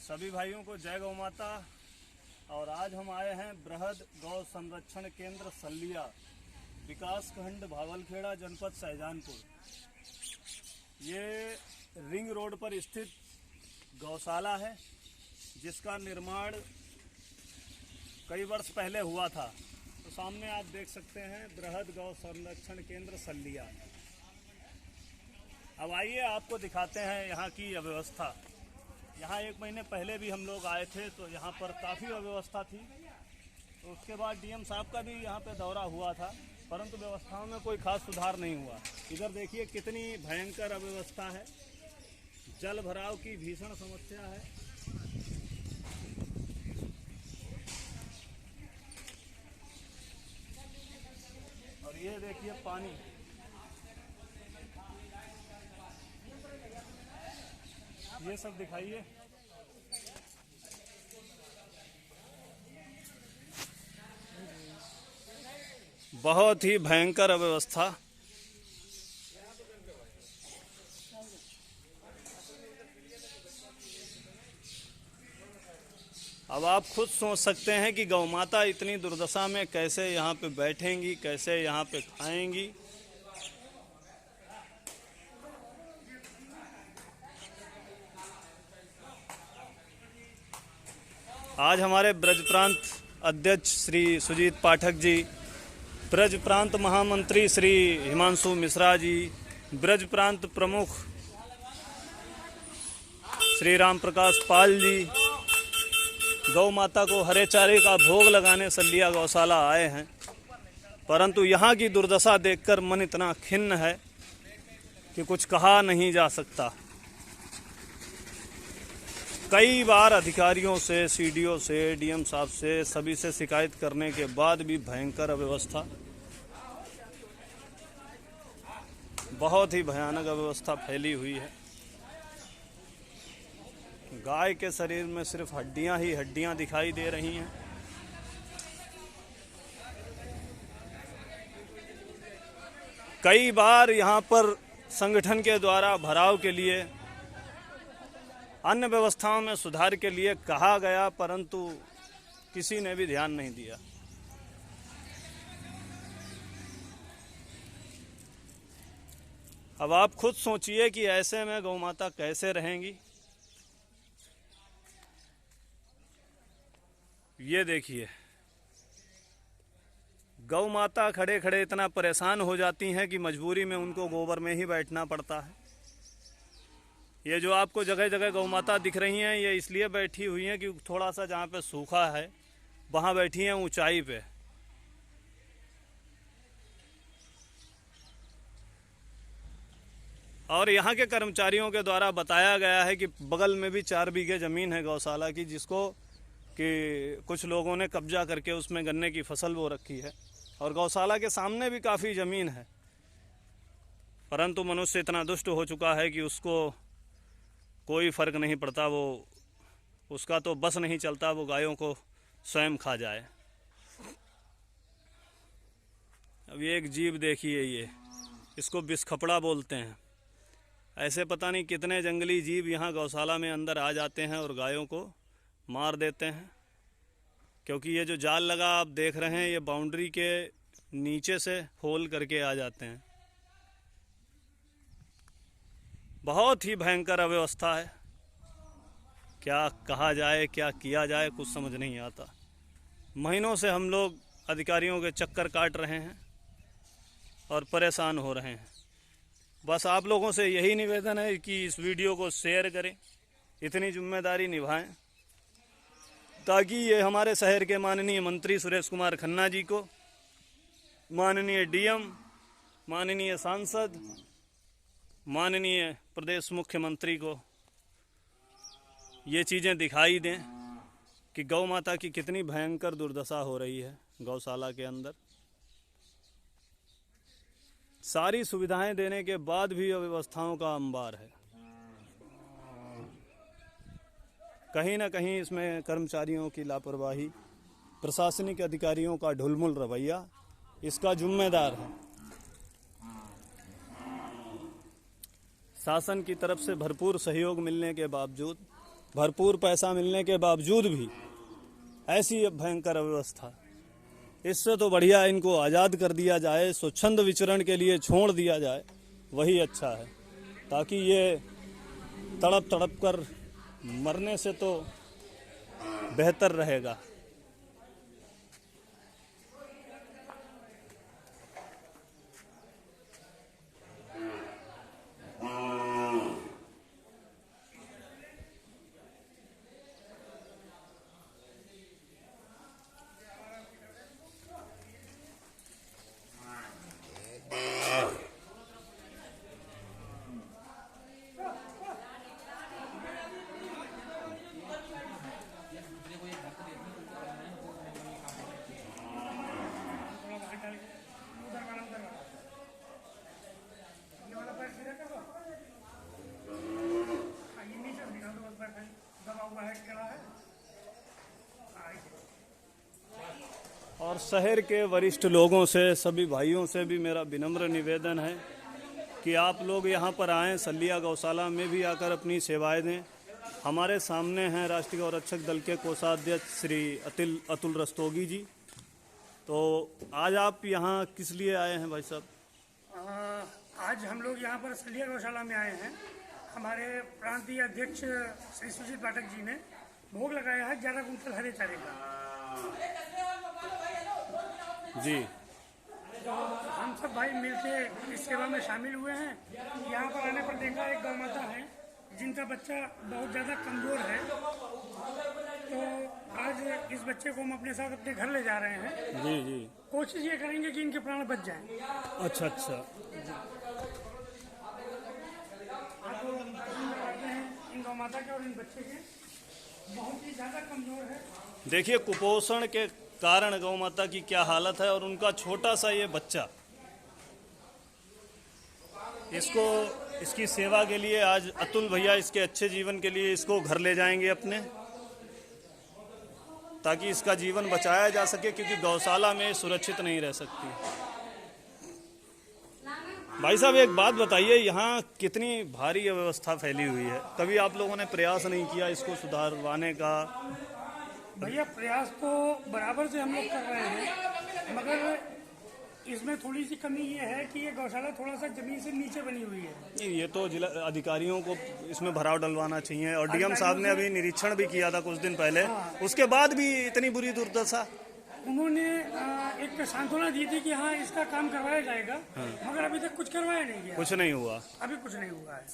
सभी भाइयों को जय गौ माता। और आज हम आए हैं बृहद गौ संरक्षण केंद्र सल्लिया, विकास खंड भावलखेड़ा, जनपद शाहजहानपुर। ये रिंग रोड पर स्थित गौशाला है जिसका निर्माण कई वर्ष पहले हुआ था। तो सामने आप देख सकते हैं बृहद गौ संरक्षण केंद्र सल्लिया। अब आइए आपको दिखाते हैं यहाँ की अव्यवस्था। यहाँ 1 महीने पहले भी हम लोग आए थे तो यहाँ पर काफ़ी अव्यवस्था थी। तो उसके बाद डीएम साहब का भी यहाँ पे दौरा हुआ था, परंतु व्यवस्थाओं में कोई खास सुधार नहीं हुआ। इधर देखिए कितनी भयंकर अव्यवस्था है, जल भराव की भीषण समस्या है। और ये देखिए पानी, ये सब दिखाइए। बहुत ही भयंकर अव्यवस्था। अब आप खुद सोच सकते हैं कि गौ माता इतनी दुर्दशा में कैसे यहाँ पे बैठेंगी, कैसे यहाँ पे खाएंगी। आज हमारे ब्रज प्रांत अध्यक्ष श्री सुजीत पाठक जी, ब्रज प्रांत महामंत्री श्री हिमांशु मिश्रा जी, ब्रज प्रांत प्रमुख श्री राम प्रकाश पाल जी गौ माता को हरे चारे का भोग लगाने सल्लिया गौशाला आए हैं। परंतु यहाँ की दुर्दशा देखकर मन इतना खिन्न है कि कुछ कहा नहीं जा सकता। कई बार अधिकारियों से, सीडीओ से, डीएम साहब से, सभी से शिकायत करने के बाद भी भयंकर अव्यवस्था, बहुत ही भयानक अव्यवस्था फैली हुई है। गाय के शरीर में सिर्फ हड्डियां ही हड्डियां दिखाई दे रही हैं। कई बार यहाँ पर संगठन के द्वारा भराव के लिए, अन्य व्यवस्थाओं में सुधार के लिए कहा गया, परंतु किसी ने भी ध्यान नहीं दिया। अब आप खुद सोचिए कि ऐसे में गौ माता कैसे रहेंगी। ये देखिए, गौ माता खड़े खड़े इतना परेशान हो जाती हैं कि मजबूरी में उनको गोबर में ही बैठना पड़ता है। ये जो आपको जगह जगह गौ माता दिख रही हैं, ये इसलिए बैठी हुई हैं कि थोड़ा सा जहाँ पे सूखा है वहाँ बैठी हैं ऊंचाई पे। और यहाँ के कर्मचारियों के द्वारा बताया गया है कि बगल में भी 4 बीघे ज़मीन है गौशाला की, जिसको कि कुछ लोगों ने कब्जा करके उसमें गन्ने की फसल बो रखी है। और गौशाला के सामने भी काफ़ी ज़मीन है, परंतु मनुष्य इतना दुष्ट हो चुका है कि उसको कोई फ़र्क नहीं पड़ता। वो उसका तो बस नहीं चलता, वो गायों को स्वयं खा जाए। अब ये एक जीव देखिए, ये इसको बिस्खपड़ा बोलते हैं। ऐसे पता नहीं कितने जंगली जीव यहाँ गौशाला में अंदर आ जाते हैं और गायों को मार देते हैं। क्योंकि ये जो जाल लगा आप देख रहे हैं, ये बाउंड्री के नीचे से होल करके आ जाते हैं। बहुत ही भयंकर अव्यवस्था है। क्या कहा जाए, क्या किया जाए, कुछ समझ नहीं आता। महीनों से हम लोग अधिकारियों के चक्कर काट रहे हैं और परेशान हो रहे हैं। बस आप लोगों से यही निवेदन है कि इस वीडियो को शेयर करें, इतनी जिम्मेदारी निभाएं, ताकि ये हमारे शहर के माननीय मंत्री सुरेश कुमार खन्ना जी को, माननीय डीएम, माननीय सांसद, माननीय प्रदेश मुख्यमंत्री को ये चीज़ें दिखाई दें कि गौ माता की कितनी भयंकर दुर्दशा हो रही है गौशाला के अंदर। सारी सुविधाएं देने के बाद भी अव्यवस्थाओं का अंबार है। कहीं ना कहीं इसमें कर्मचारियों की लापरवाही, प्रशासनिक अधिकारियों का ढुलमुल रवैया इसका जिम्मेदार है। शासन की तरफ से भरपूर सहयोग मिलने के बावजूद भरपूर पैसा मिलने के बावजूद भी ऐसी भयंकर अव्यवस्था। इससे तो बढ़िया इनको आज़ाद कर दिया जाए, स्वच्छंद विचरण के लिए छोड़ दिया जाए, वही अच्छा है, ताकि ये तड़प तड़प कर मरने से तो बेहतर रहेगा। और शहर के वरिष्ठ लोगों से, सभी भाइयों से भी मेरा विनम्र निवेदन है कि आप लोग यहाँ पर आएँ, सलिया गौशाला में भी आकर अपनी सेवाएं दें। हमारे सामने हैं राष्ट्रीय गौरक्षक दल के कोषाध्यक्ष श्री अतुल रस्तोगी जी। तो आज आप यहाँ किस लिए आए हैं भाई साहब? आज हम लोग यहाँ पर सलिया गौशाला में आए हैं। हमारे प्रांतीय अध्यक्ष श्री सुजीत पाठक जी ने भोग लगाया है 11 कुंटल हरे चारे का जी। तो हम सब भाई मिलके इस सेवा में शामिल हुए हैं। यहाँ पर आने पर देखा एक गौ माता है जिनका बच्चा बहुत ज़्यादा कमज़ोर है, तो आज इस बच्चे को हम अपने साथ अपने घर ले जा रहे हैं। जी जी। कोशिश ये करेंगे कि इनके प्राण बच जाएं। अच्छा अच्छा। आपको करवाते हैं इन गौ माता के और इन बच्चे के, बहुत ही ज़्यादा कमज़ोर है। देखिए कुपोषण के कारण गौ माता की क्या हालत है, और उनका छोटा सा ये बच्चा, इसको इसकी सेवा के लिए आज अतुल भैया इसके अच्छे जीवन के लिए इसको घर ले जाएंगे अपने, ताकि इसका जीवन बचाया जा सके, क्योंकि गौशाला में सुरक्षित नहीं रह सकती। भाई साहब एक बात बताइए, यहाँ कितनी भारी अव्यवस्था फैली हुई है, कभी आप लोगों ने प्रयास नहीं किया इसको सुधारवाने का? भैया प्रयास तो बराबर से हम लोग कर रहे हैं, मगर इसमें थोड़ी सी कमी ये है कि ये गौशाला थोड़ा सा जमीन से नीचे बनी हुई है। ये तो जिला अधिकारियों को इसमें भराव डलवाना चाहिए, और डीएम साहब ने अभी निरीक्षण भी किया था कुछ दिन पहले। उसके बाद भी इतनी बुरी दुर्दशा। उन्होंने एक सांत्वना दी थी कि हाँ इसका काम करवाया जाएगा, मगर अभी तक कुछ करवाया नहीं गया, कुछ नहीं हुआ, अभी कुछ नहीं हुआ है।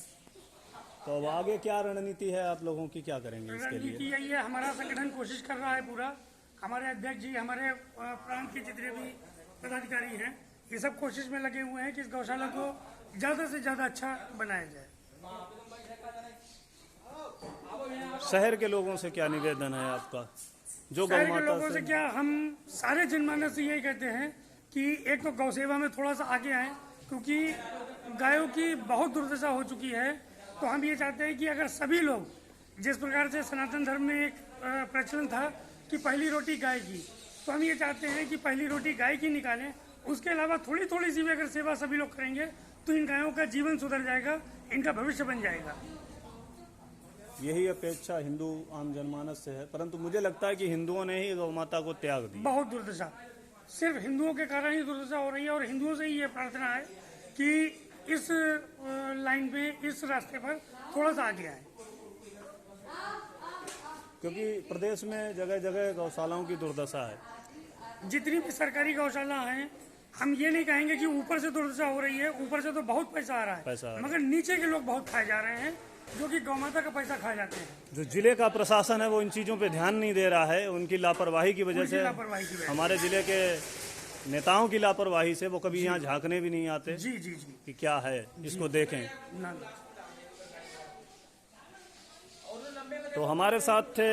तो अब आगे क्या रणनीति है आप लोगों की, क्या करेंगे इसके लिए? रणनीति यही है, हमारा संगठन कोशिश कर रहा है पूरा, हमारे अध्यक्ष जी, हमारे प्रांत के जितने भी पदाधिकारी हैं, ये सब कोशिश में लगे हुए हैं कि इस गौशाला को ज़्यादा से ज़्यादा अच्छा बनाया जाए। शहर के लोगों से क्या निवेदन है आपका? जो शहर के लोगों से क्या, हम सारे जनमानस से यही कहते हैं कि एक तो गौ सेवा में थोड़ा सा आगे आए, क्योंकि गायों की बहुत दुर्दशा हो चुकी है। तो हम ये चाहते हैं कि अगर सभी लोग, जिस प्रकार से सनातन धर्म में एक प्रचलन था कि पहली रोटी गाय की, तो हम ये चाहते हैं कि पहली रोटी गाय की निकालें। उसके अलावा थोड़ी थोड़ी सी भी अगर सेवा सभी लोग करेंगे तो इन गायों का जीवन सुधर जाएगा, इनका भविष्य बन जाएगा। यही अपेक्षा हिंदू आम जनमानस से है, परंतु मुझे लगता है कि हिंदुओं ने ही गौ माता को त्याग दिया। बहुत दुर्दशा, सिर्फ हिंदुओं के कारण ही दुर्दशा हो रही है, और हिंदुओं से ही ये प्रार्थना है कि इस लाइन पे, इस रास्ते पर थोड़ा सा आगे आए, क्योंकि प्रदेश में जगह जगह गौशालाओं की दुर्दशा है। जितनी भी सरकारी गौशाला हैं, हम ये नहीं कहेंगे कि ऊपर से दुर्दशा हो रही है, ऊपर से तो बहुत पैसा आ रहा है, मगर नीचे के लोग बहुत खाए जा रहे हैं, जो कि गौ माता का पैसा खा जाते हैं। जो जिले का प्रशासन है वो इन चीज़ों पे ध्यान नहीं दे रहा है, उनकी लापरवाही की वजह से, हमारे जिले के नेताओं की लापरवाही से वो कभी यहाँ झांकने भी नहीं आते। जी जी जी, कि क्या है, इसको देखें। तो हमारे साथ थे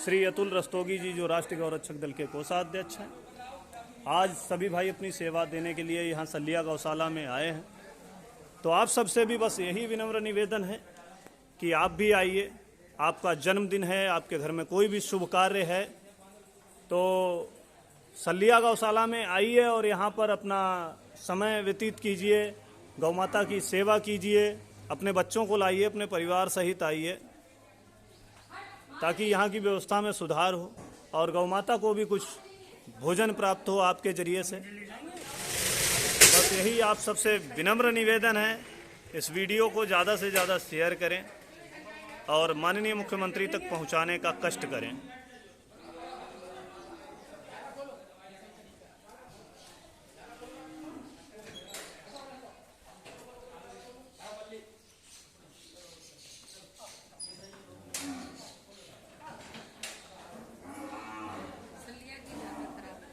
श्री अतुल रस्तोगी जी, जो राष्ट्रीय गौरक्षक दल के कोषाध्यक्ष हैं। आज सभी भाई अपनी सेवा देने के लिए यहाँ सलिया गौशाला में आए हैं। तो आप सबसे भी बस यही विनम्र निवेदन है कि आप भी आइए। आपका जन्मदिन है, आपके घर में कोई भी शुभ कार्य है, तो सलिया गौशाला में आइए और यहाँ पर अपना समय व्यतीत कीजिए, गौ माता की सेवा कीजिए, अपने बच्चों को लाइए, अपने परिवार सहित आइए। ताकि यहाँ की व्यवस्था में सुधार हो और गौ माता को भी कुछ भोजन प्राप्त हो आपके जरिए से। बस यही आप सबसे विनम्र निवेदन है, इस वीडियो को ज़्यादा से ज़्यादा शेयर करें और माननीय मुख्यमंत्री तक पहुँचाने का कष्ट करें।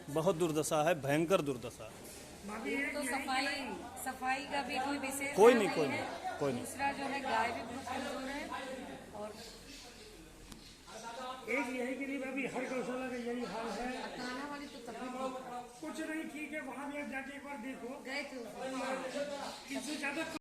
बहुत दुर्दशा है, भयंकर दुर्दशा है। तो सफाई का भी कोई विशेष कोई ध्यान नहीं, कोई है। नहीं, कोई नहीं। दूसरा जो है गाय भी बहुत कमजोर है और एक यही कि नहीं भाभी, हर गौशाला का यही हाल है। खाना वाली तो तकलीफ कुछ नहीं, ठीक है, वहाँ भी आप जाके एक बार देखो, गए थे इससे ज्यादा